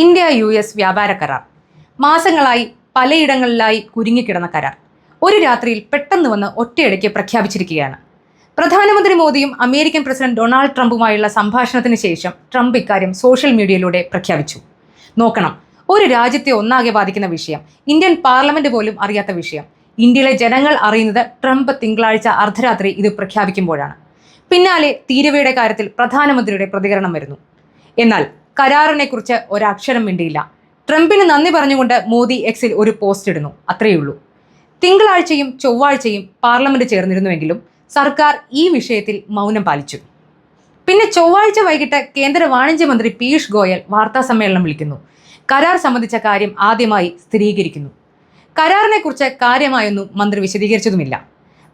India US വ്യാപാര കരാർ മാസങ്ങളായി പലയിടങ്ങളിലായി കുരുങ്ങിക്കിടന്ന കരാർ ഒരു രാത്രിയിൽ പെട്ടെന്ന് വന്ന് ഒറ്റയടിക്ക് പ്രഖ്യാപിച്ചിരിക്കുകയാണ്. പ്രധാനമന്ത്രി മോദിയും അമേരിക്കൻ പ്രസിഡന്റ് ഡൊണാൾഡ് ട്രംപുമായുള്ള സംഭാഷണത്തിന് ശേഷം ട്രംപ് ഇക്കാര്യം സോഷ്യൽ മീഡിയയിലൂടെ പ്രഖ്യാപിച്ചു. നോക്കണം, ഒരു രാജ്യത്തെ ഒന്നാകെ ബാധിക്കുന്ന വിഷയം, ഇന്ത്യൻ പാർലമെന്റ് പോലും അറിയാത്ത വിഷയം, ഇന്ത്യയിലെ ജനങ്ങൾ അറിയുന്നത് ട്രംപ് തിങ്കളാഴ്ച അർദ്ധരാത്രി ഇത് പ്രഖ്യാപിക്കുമ്പോഴാണ്. പിന്നാലെ തീരുവയുടെ കാര്യത്തിൽ പ്രധാനമന്ത്രിയുടെ പ്രതികരണം വരുന്നു. എന്നാൽ കരാറിനെ കുറിച്ച് ഒരക്ഷരം മിണ്ടിയില്ല. ട്രംപിന് നന്ദി പറഞ്ഞുകൊണ്ട് മോദി എക്സിൽ ഒരു പോസ്റ്റ് ഇടുന്നു, അത്രയുള്ളൂ. തിങ്കളാഴ്ചയും ചൊവ്വാഴ്ചയും പാർലമെന്റ് ചേർന്നിരുന്നുവെങ്കിലും സർക്കാർ ഈ വിഷയത്തിൽ മൗനം പാലിച്ചു. പിന്നെ ചൊവ്വാഴ്ച വൈകിട്ട് കേന്ദ്ര വാണിജ്യമന്ത്രി പീയൂഷ് ഗോയൽ വാർത്താ സമ്മേളനം വിളിക്കുന്നു. കരാർ സംബന്ധിച്ച കാര്യം ആദ്യമായി സ്ഥിരീകരിക്കുന്നു. കരാറിനെ കുറിച്ച് കാര്യമായൊന്നും മന്ത്രി വിശദീകരിച്ചതുമില്ല.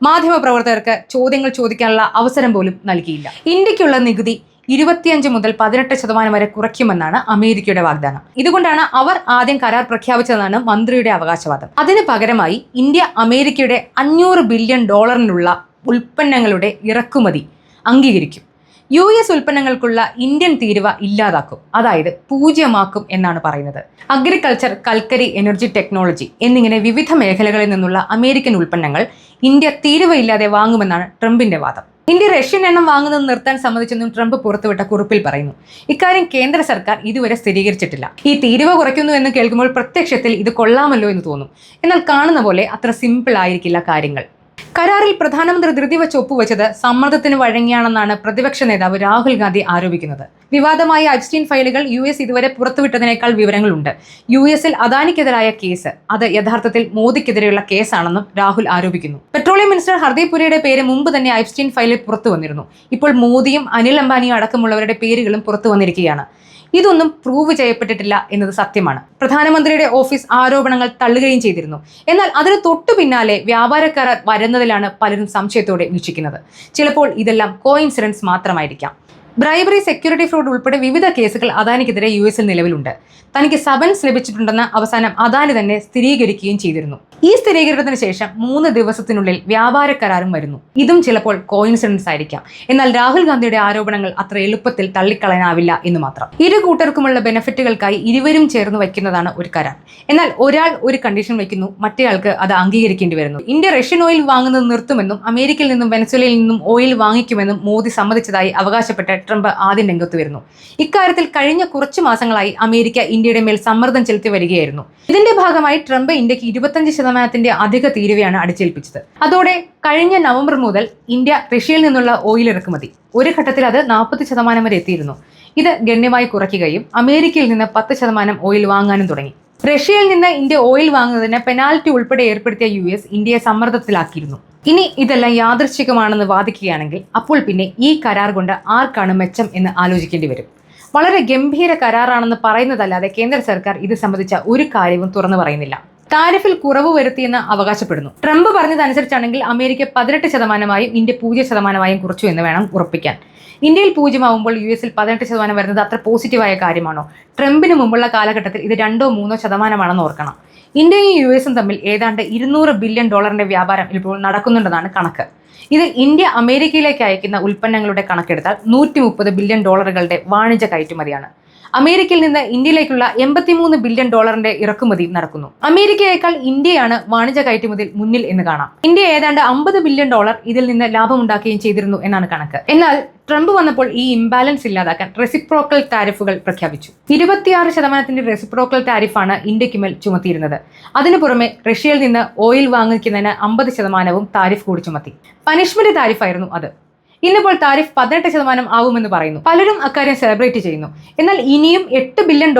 മാധ്യമപ്രവർത്തകർക്ക് ചോദ്യങ്ങൾ ചോദിക്കാനുള്ള അവസരം പോലും നൽകിയില്ല. ഇന്ത്യക്കുള്ള നികുതി 25 മുതൽ 18% വരെ കുറയ്ക്കുമെന്നാണ് അമേരിക്കയുടെ വാഗ്ദാനം. ഇതുകൊണ്ടാണ് അവർ ആദ്യം കരാർ പ്രഖ്യാപിച്ചതെന്നാണ് മന്ത്രിയുടെ അവകാശവാദം. അതിന് പകരമായി ഇന്ത്യ അമേരിക്കയുടെ $500 ബില്യൺ ഉൽപ്പന്നങ്ങളുടെ ഇറക്കുമതി അംഗീകരിക്കും. US ഉൽപ്പന്നങ്ങൾക്കുള്ള ഇന്ത്യൻ തീരുവ ഇല്ലാതാക്കും, അതായത് പൂജ്യമാക്കും എന്നാണ് പറയുന്നത്. അഗ്രികൾച്ചർ, കൽക്കരി, എനർജി, ടെക്നോളജി എന്നിങ്ങനെ വിവിധ മേഖലകളിൽ നിന്നുള്ള അമേരിക്കൻ ഉൽപ്പന്നങ്ങൾ ഇന്ത്യ തീരുവയില്ലാതെ വാങ്ങുമെന്നാണ് ട്രംപിന്റെ വാദം. ഇന്ത്യ റഷ്യൻ എണ്ണം വാങ്ങുന്നത് നിർത്താൻ സമ്മതിച്ചെന്നും ട്രംപ് പുറത്തുവിട്ട കുറിപ്പിൽ പറയുന്നു. ഇക്കാര്യം കേന്ദ്ര സർക്കാർ ഇതുവരെ സ്ഥിരീകരിച്ചിട്ടില്ല. ഈ തീരുവ കുറയ്ക്കുന്നു എന്ന് കേൾക്കുമ്പോൾ പ്രത്യക്ഷത്തിൽ ഇത് കൊള്ളാമല്ലോ എന്ന് തോന്നും. എന്നാൽ കാണുന്ന പോലെ അത്ര സിമ്പിൾ ആയിരിക്കില്ല കാര്യങ്ങൾ. കരാറിൽ പ്രധാനമന്ത്രി ധൃതി വെച്ച് ഒപ്പുവെച്ചത് സമ്മർദ്ദത്തിന് വഴങ്ങിയാണെന്നാണ് പ്രതിപക്ഷ നേതാവ് രാഹുൽ ഗാന്ധി ആരോപിക്കുന്നത്. വിവാദമായ ഐപ്സ്റ്റീൻ ഫയലുകൾ US ഇതുവരെ പുറത്തുവിട്ടതിനേക്കാൾ വിവരങ്ങളുണ്ട്. US അദാനിക്കെതിരായ കേസ് അത് യഥാർത്ഥത്തിൽ മോദിക്കെതിരെയുള്ള കേസാണെന്നും രാഹുൽ ആരോപിക്കുന്നു. പെട്രോളിയം മിനിസ്റ്റർ ഹർദീപ് പുരിയുടെ പേര് മുമ്പ് തന്നെ ഐപ്സ്റ്റീൻ ഫയലിൽ പുറത്തു വന്നിരുന്നു. ഇപ്പോൾ മോദിയും അനിൽ അംബാനിയും അടക്കമുള്ളവരുടെ പേരുകളും പുറത്തു വന്നിരിക്കുകയാണ്. ഇതൊന്നും പ്രൂവ് ചെയ്യപ്പെട്ടിട്ടില്ല എന്നത് സത്യമാണ്. പ്രധാനമന്ത്രിയുടെ ഓഫീസ് ആരോപണങ്ങൾ തള്ളുകയും ചെയ്തിരുന്നു. എന്നാൽ അതിന് തൊട്ടു പിന്നാലെ വ്യാപാര കരാർ വരുന്നതിലാണ് പലരും സംശയത്തോടെ വീക്ഷിക്കുന്നത്. ചിലപ്പോൾ ഇതെല്ലാം കോയിൻസിഡൻസ് മാത്രമായിരിക്കാം. ബ്രൈബറി, സെക്യൂരിറ്റി ഫ്രോഡ് ഉൾപ്പെടെ വിവിധ കേസുകൾ അദാനിക്കെതിരെ US നിലവിലുണ്ട്. തനിക്ക് സമൻസ് ലഭിച്ചിട്ടുണ്ടെന്ന് അവസാനം അദാനി തന്നെ സ്ഥിരീകരിക്കുകയും ചെയ്തിരുന്നു. ഈ സ്ഥിരീകരണത്തിന് ശേഷം 3 ദിവസത്തിനുള്ളിൽ വ്യാപാര കരാറും വരുന്നു. ഇതും ചിലപ്പോൾ കോയിൻസിഡൻസ് ആയിരിക്കാം. എന്നാൽ രാഹുൽ ഗാന്ധിയുടെ ആരോപണങ്ങൾ അത്ര എളുപ്പത്തിൽ തള്ളിക്കളയാനാവില്ല എന്ന് മാത്രം. ഇരു കൂട്ടർക്കുമുള്ള ബെനിഫിറ്റുകൾക്കായി ഇരുവരും ചേർന്ന് വയ്ക്കുന്നതാണ് ഒരു കരാർ. എന്നാൽ ഒരാൾ ഒരു കണ്ടീഷൻ വയ്ക്കുന്നു, മറ്റേയാൾക്ക് അത് അംഗീകരിക്കേണ്ടി വരുന്നു. ഇന്ത്യ റഷ്യൻ ഓയിൽ വാങ്ങുന്നത് നിർത്തുമെന്നും അമേരിക്കയിൽ നിന്നും വെനസ്വേലയിൽ നിന്നും ഓയിൽ വാങ്ങിക്കുമെന്നും മോദി സമ്മതിച്ചതായി അവകാശപ്പെട്ട് ട്രംപ് ആദ്യം രംഗത്ത് വരുന്നു. ഇക്കാര്യത്തിൽ കഴിഞ്ഞ കുറച്ചു മാസങ്ങളായി അമേരിക്ക ഇന്ത്യയുടെ മേൽ സമ്മർദ്ദം ചെലുത്തി വരികയായിരുന്നു. ഇതിന്റെ ഭാഗമായി ട്രംപ് ഇന്ത്യക്ക് 25% അധിക തീരുവയാണ് അടിച്ചേൽപ്പിച്ചത്. അതോടെ കഴിഞ്ഞ നവംബർ മുതൽ ഇന്ത്യ റഷ്യയിൽ നിന്നുള്ള ഓയിൽ ഇറക്കുമതി ഒരു ഘട്ടത്തിൽ അത് 40% വരെ എത്തിയിരുന്നു. ഇത് ഗണ്യമായി കുറയ്ക്കുകയും അമേരിക്കയിൽ നിന്ന് 10% ഓയിൽ വാങ്ങാനും തുടങ്ങി. റഷ്യയിൽ നിന്ന് ഇന്ത്യ ഓയിൽ വാങ്ങുന്നതിന് പെനാൽറ്റി ഉൾപ്പെടെ ഏർപ്പെടുത്തിയ US ഇന്ത്യയെ സമ്മർദ്ദത്തിലാക്കിയിരുന്നു. ഇനി ഇതെല്ലാം യാദൃശ്ചികമാണെന്ന് വാദിക്കുകയാണെങ്കിൽ അപ്പോൾ പിന്നെ ഈ കരാർ കൊണ്ട് ആർക്കാണ് മെച്ചം എന്ന് ആലോചിക്കേണ്ടി വരും. വളരെ ഗംഭീര കരാറാണെന്ന് പറയുന്നതല്ലാതെ കേന്ദ്ര സർക്കാർ ഇത് സംബന്ധിച്ച ഒരു കാര്യവും തുറന്നു പറയുന്നില്ല. താരിഫിൽ കുറവ് വരുത്തിയെന്ന് അവകാശപ്പെടുന്നു. ട്രംപ് പറഞ്ഞതനുസരിച്ചാണെങ്കിൽ അമേരിക്ക 18%, ഇന്ത്യ 0% കുറച്ചു എന്ന് വേണം ഉറപ്പിക്കാൻ. ഇന്ത്യയിൽ 0 US 18% വരുന്നത് അത്ര പോസിറ്റീവായ കാര്യമാണോ? ട്രംപിന് മുമ്പുള്ള കാലഘട്ടത്തിൽ ഇത് 2-3% ഓർക്കണം. ഇന്ത്യയും US തമ്മിൽ ഏതാണ്ട് $200 ബില്യൺ വ്യാപാരം ഇപ്പോൾ നടക്കുന്നുണ്ടെന്നാണ് കണക്ക്. ഇത് ഇന്ത്യ അമേരിക്കയിലേക്ക് അയക്കുന്ന ഉൽപ്പന്നങ്ങളുടെ കണക്കെടുത്താൽ $130 ബില്യൺ വാണിജ്യ കയറ്റുമതിയാണ്. അമേരിക്കയിൽ നിന്ന് ഇന്ത്യയിലേക്കുള്ള $83 ബില്യൺ ഇറക്കുമതിയും നടക്കുന്നു. അമേരിക്കയേക്കാൾ ഇന്ത്യയാണ് വാണിജ്യ കയറ്റുമതിയിൽ മുന്നിൽ എന്ന് കാണാം. ഇന്ത്യ ഏതാണ്ട് $50 ബില്യൺ ഇതിൽ നിന്ന് ലാഭമുണ്ടാക്കുകയും ചെയ്തിരുന്നു എന്നാണ് കണക്ക്. എന്നാൽ ട്രംപ് വന്നപ്പോൾ ഈ ഇംബാലൻസ് ഇല്ലാതാക്കാൻ റെസിപ്രോക്കൽ താരിഫുകൾ പ്രഖ്യാപിച്ചു. 26% റെസിപ്രോക്കൽ താരിഫാണ് ഇന്ത്യക്ക് മേൽ ചുമത്തിയിരുന്നത്. അതിനു പുറമെ റഷ്യയിൽ നിന്ന് ഓയിൽ വാങ്ങിക്കുന്നതിന് 50% താരിഫ് കൂടി ചുമത്തി. പനിഷ്മെന്റ് താരിഫായിരുന്നു അത്. ഇന്നിപ്പോൾ താരിഫ് 18% ആവുമെന്ന് പറയുന്നു. പലരും അക്കാര്യം സെലിബ്രേറ്റ് ചെയ്യുന്നു. എന്നാൽ ഇനിയും $8 ബില്യൺ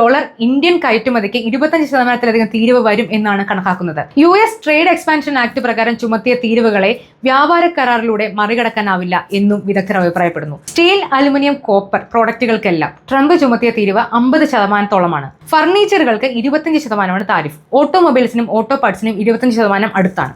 ഇന്ത്യൻ കയറ്റുമതിക്ക് 25%-ലധികം തീരുവ വരും എന്നാണ് കണക്കാക്കുന്നത്. US ട്രേഡ് എക്സ്പാൻഷൻ ആക്ട് പ്രകാരം ചുമത്തിയ തീരുവകളെ വ്യാപാര കരാറിലൂടെ മറികടക്കാനാവില്ല എന്നും വിദഗ്ധർ അഭിപ്രായപ്പെടുന്നു. സ്റ്റീൽ, അലുമിനിയം, കോപ്പർ പ്രോഡക്റ്റുകൾക്കെല്ലാം ട്രംപ് ചുമത്തിയ തീരുവ 50%-ഓളമാണ്. ഫർണിച്ചറുകൾക്ക് 25% താരിഫ്. ഓട്ടോമൊബൈൽസിനും ഓട്ടോ പാർട്സിനും 25% അടുത്താണ്.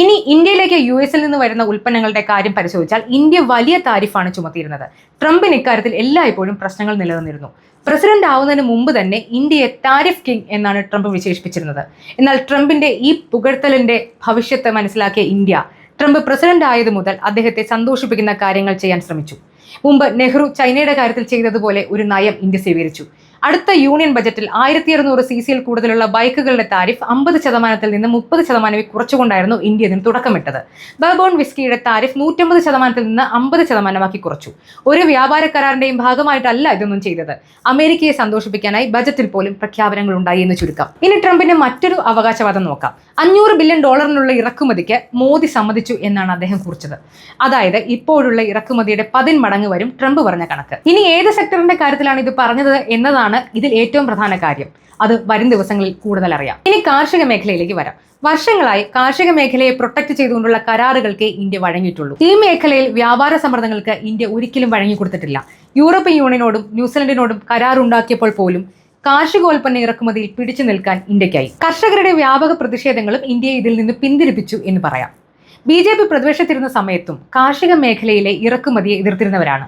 ഇനി ഇന്ത്യയിലേക്ക് US നിന്ന് വരുന്ന ഉൽപ്പന്നങ്ങളുടെ കാര്യം പരിശോധിച്ചാൽ ഇന്ത്യ വലിയ താരിഫാണ് ചുമത്തിയിരുന്നത്. ട്രംപിന് ഇക്കാര്യത്തിൽ എല്ലായ്പ്പോഴും പ്രശ്നങ്ങൾ നിലനിന്നിരുന്നു. പ്രസിഡന്റ് ആവുന്നതിന് മുമ്പ് തന്നെ ഇന്ത്യയെ താരിഫ് കിങ് എന്നാണ് ട്രംപ് വിശേഷിപ്പിച്ചിരുന്നത്. എന്നാൽ ട്രംപിന്റെ ഈ പുകഴ്ത്തലിന്റെ ഭവിഷ്യത്ത് മനസ്സിലാക്കിയ ഇന്ത്യ ട്രംപ് പ്രസിഡന്റ് ആയത് മുതൽ അദ്ദേഹത്തെ സന്തോഷിപ്പിക്കുന്ന കാര്യങ്ങൾ ചെയ്യാൻ ശ്രമിച്ചു. മുമ്പ് നെഹ്റു ചൈനയുടെ കാര്യത്തിൽ ചെയ്തതുപോലെ ഒരു നയം ഇന്ത്യ സ്വീകരിച്ചു. അടുത്ത യൂണിയൻ ബജറ്റിൽ 1600 cc കൂടുതലുള്ള ബൈക്കുകളുടെ താരിഫ് 50% നിന്ന് 30% കുറച്ചുകൊണ്ടായിരുന്നു ഇന്ത്യ ഇതിന് തുടക്കമിട്ടത്. ബർബോൺ വിസ്കിയുടെ താരിഫ് 150% നിന്ന് 50% കുറച്ചു. ഒരു വ്യാപാര കരാറിന്റെയും ഭാഗമായിട്ടല്ല ഇതൊന്നും ചെയ്തത്. അമേരിക്കയെ സന്തോഷിപ്പിക്കാനായി ബജറ്റിൽ പോലും പ്രഖ്യാപനങ്ങൾ ഉണ്ടായി എന്ന് ചുരുക്കം. ഇനി ട്രംപിന്റെ മറ്റൊരു അവകാശവാദം നോക്കാം. $500 ബില്യൺ ഇറക്കുമതിക്ക് മോദി സമ്മതിച്ചു എന്നാണ് അദ്ദേഹം കുറിച്ചത്. അതായത് ഇപ്പോഴുള്ള ഇറക്കുമതിയുടെ 10 മടങ്ങ് വരും ട്രംപ് പറഞ്ഞ കണക്ക്. ഇനി ഏത് സെക്ടറിന്റെ കാര്യത്തിലാണ് ഇത് പറഞ്ഞത് എന്നതാണ് ഇതിൽ ഏറ്റവും പ്രധാന കാര്യം. അത് വരും ദിവസങ്ങളിൽ കൂടുതൽ അറിയാം. ഇനി കാർഷിക മേഖലയിലേക്ക് വരാം. വർഷങ്ങളായി കാർഷിക മേഖലയെ പ്രൊട്ടക്ട് ചെയ്തുകൊണ്ടുള്ള കരാറുകൾക്ക് ഇന്ത്യ വഴങ്ങിയിട്ടുള്ളൂ. ഈ മേഖലയിൽ വ്യാപാര സമ്മർദ്ദങ്ങൾക്ക് ഇന്ത്യ ഒരിക്കലും വഴങ്ങിക്കൊടുത്തിട്ടില്ല. യൂറോപ്യൻ യൂണിയനോടും ന്യൂസിലൻഡിനോടും കരാറുണ്ടാക്കിയപ്പോൾ പോലും കാർഷികോൽപ്പന്ന ഇറക്കുമതിയിൽ പിടിച്ചു നിൽക്കാൻ ഇന്ത്യക്കായി. കർഷകരുടെ വ്യാപക പ്രതിഷേധങ്ങളും ഇന്ത്യയെ ഇതിൽ നിന്ന് പിന്തിരിപ്പിച്ചു എന്ന് പറയാം. BJP പ്രതിപക്ഷത്തിരുന്ന സമയത്തും കാർഷിക മേഖലയിലെ ഇറക്കുമതിയെ എതിർത്തിരുന്നവരാണ്.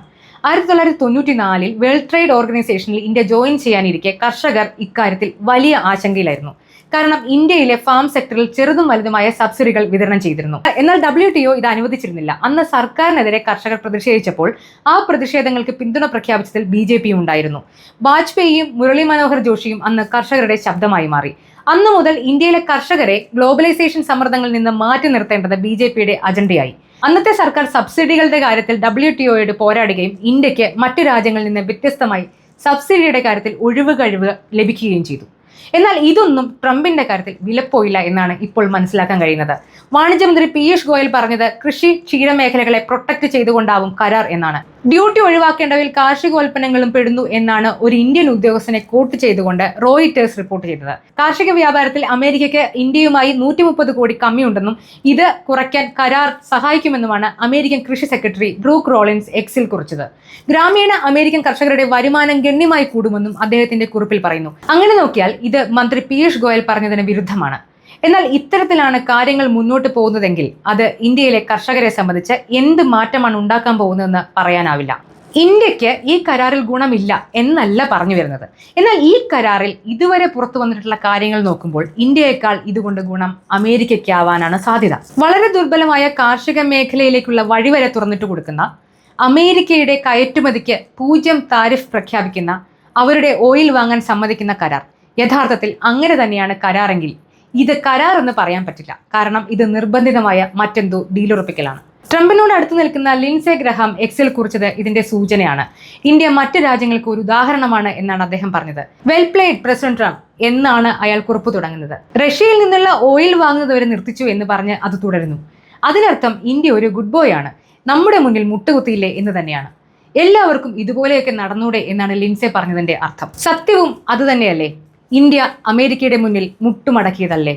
1994 വേൾഡ് ട്രേഡ് ഓർഗനൈസേഷനിൽ ഇന്ത്യ ജോയിൻ ചെയ്യാനിരിക്കെ കർഷകർ ഇക്കാര്യത്തിൽ വലിയ ആശങ്കയിലായിരുന്നു. കാരണം ഇന്ത്യയിലെ ഫാം സെക്ടറിൽ ചെറുതും വലുതുമായ സബ്സിഡികൾ വിതരണം ചെയ്തിരുന്നു. എന്നാൽ WTO ഇത് അനുവദിച്ചിരുന്നില്ല. അന്ന് സർക്കാരിനെതിരെ കർഷകർ പ്രതിഷേധിച്ചപ്പോൾ ആ പ്രതിഷേധങ്ങൾക്ക് പിന്തുണ പ്രഖ്യാപിച്ചതിൽ BJP ഉണ്ടായിരുന്നു. വാജ്പേയിയും മുരളി മനോഹർ ജോഷിയും അന്ന് കർഷകരുടെ ശബ്ദമായി മാറി. അന്നു മുതൽ ഇന്ത്യയിലെ കർഷകരെ ഗ്ലോബലൈസേഷൻ സമ്മർദ്ദങ്ങളിൽ നിന്ന് മാറ്റി നിർത്തേണ്ടത് BJPയുടെ അജണ്ടയായി. അന്നത്തെ സർക്കാർ സബ്സിഡികളുടെ കാര്യത്തിൽ WTOയോട് പോരാടുകയും ഇന്ത്യക്ക് മറ്റു രാജ്യങ്ങളിൽ നിന്ന് വ്യത്യസ്തമായി സബ്സിഡിയുടെ കാര്യത്തിൽ ഒഴിവുകഴിവ് ലഭിക്കുകയും ചെയ്തു. എന്നാൽ ഇതൊന്നും ട്രംപിന്റെ കാര്യത്തിൽ വിലപ്പോയില്ല എന്നാണ് ഇപ്പോൾ മനസ്സിലാക്കാൻ കഴിയുന്നത്. വാണിജ്യമന്ത്രി പീയൂഷ് ഗോയൽ പറഞ്ഞത് കൃഷി ക്ഷീരമേഖലകളെ പ്രൊട്ടക്ട് ചെയ്തുകൊണ്ടാവും കരാർ എന്നാണ്. ഡ്യൂട്ടി ഒഴിവാക്കേണ്ടവയിൽ കാർഷികോൽപ്പന്നങ്ങളും പെടുന്നു എന്നാണ് ഒരു ഇന്ത്യൻ ഉദ്യോഗസ്ഥനെ കോട്ട് ചെയ്തുകൊണ്ട് റോയിറ്റേഴ്സ് റിപ്പോർട്ട് ചെയ്തത്. കാർഷിക വ്യാപാരത്തിൽ അമേരിക്കയ്ക്ക് ഇന്ത്യയുമായി 130 കോടി കമ്മിയുണ്ടെന്നും ഇത് കുറയ്ക്കാൻ കരാർ സഹായിക്കുമെന്നുമാണ് അമേരിക്കൻ കൃഷി സെക്രട്ടറി ബ്രൂക്ക് റോളിൻസ് എക്സിൽ കുറിച്ചത്. ഗ്രാമീണ അമേരിക്കൻ കർഷകരുടെ വരുമാനം ഗണ്യമായി കൂടുമെന്നും അദ്ദേഹത്തിന്റെ കുറിപ്പിൽ പറയുന്നു. അങ്ങനെ നോക്കിയാൽ ഇത് മന്ത്രി പീയൂഷ് ഗോയൽ പറഞ്ഞതിന് വിരുദ്ധമാണ്. എന്നാൽ ഇത്തരത്തിലാണ് കാര്യങ്ങൾ മുന്നോട്ട് പോകുന്നതെങ്കിൽ അത് ഇന്ത്യയിലെ കർഷകരെ സംബന്ധിച്ച് എന്ത് മാറ്റമാണ് ഉണ്ടാക്കാൻ പോകുന്നതെന്ന് പറയാനാവില്ല. ഇന്ത്യക്ക് ഈ കരാറിൽ ഗുണമില്ല എന്നല്ല പറഞ്ഞു വരുന്നത്. എന്നാൽ ഈ കരാറിൽ ഇതുവരെ പുറത്തു വന്നിട്ടുള്ള കാര്യങ്ങൾ നോക്കുമ്പോൾ ഇന്ത്യയേക്കാൾ ഇതുകൊണ്ട് ഗുണം അമേരിക്കയ്ക്കാവാനാണ് സാധ്യത. വളരെ ദുർബലമായ കാർഷിക മേഖലയിലേക്കുള്ള വഴിവരെ തുറന്നിട്ട് കൊടുക്കുന്ന, അമേരിക്കയുടെ കയറ്റുമതിക്ക് 0 താരിഫ് പ്രഖ്യാപിക്കുന്ന, അവരുടെ ഓയിൽ വാങ്ങാൻ സമ്മതിക്കുന്ന കരാർ. യഥാർത്ഥത്തിൽ അങ്ങനെ തന്നെയാണ് കരാറെങ്കിൽ ഇത് കരാർ എന്ന് പറയാൻ പറ്റില്ല. കാരണം ഇത് നിർബന്ധിതമായ മറ്റെന്തോ ഡീലുറപ്പിക്കലാണ്. ട്രംപിനോട് അടുത്ത് നിൽക്കുന്ന ലിൻസെ ഗ്രഹാം എക്സിൽ കുറിച്ചത് ഇതിന്റെ സൂചനയാണ്. ഇന്ത്യ മറ്റ് രാജ്യങ്ങൾക്ക് ഒരു ഉദാഹരണമാണ് എന്നാണ് അദ്ദേഹം പറഞ്ഞത്. വെൽ പ്ലേഡ് പ്രസിഡന്റ് ട്രംപ് എന്നാണ് അയാൾ കുറിപ്പ് തുടങ്ങുന്നത്. റഷ്യയിൽ നിന്നുള്ള ഓയിൽ വാങ്ങുന്നത് വരെ നിർത്തിച്ചു എന്ന് പറഞ്ഞ് അത് തുടരുന്നു. അതിനർത്ഥം ഇന്ത്യ ഒരു ഗുഡ് ബോയ് ആണ്, നമ്മുടെ മുന്നിൽ മുട്ടുകുത്തിയില്ലേ എന്ന് തന്നെയാണ്. എല്ലാവർക്കും ഇതുപോലെയൊക്കെ നടന്നൂടെ എന്നാണ് ലിൻസെ പറഞ്ഞതിന്റെ അർത്ഥം. സത്യവും അതുതന്നെയല്ലേ? ഇന്ത്യ അമേരിക്കയുടെ മുന്നിൽ മുട്ടുമടക്കിയതല്ലേ?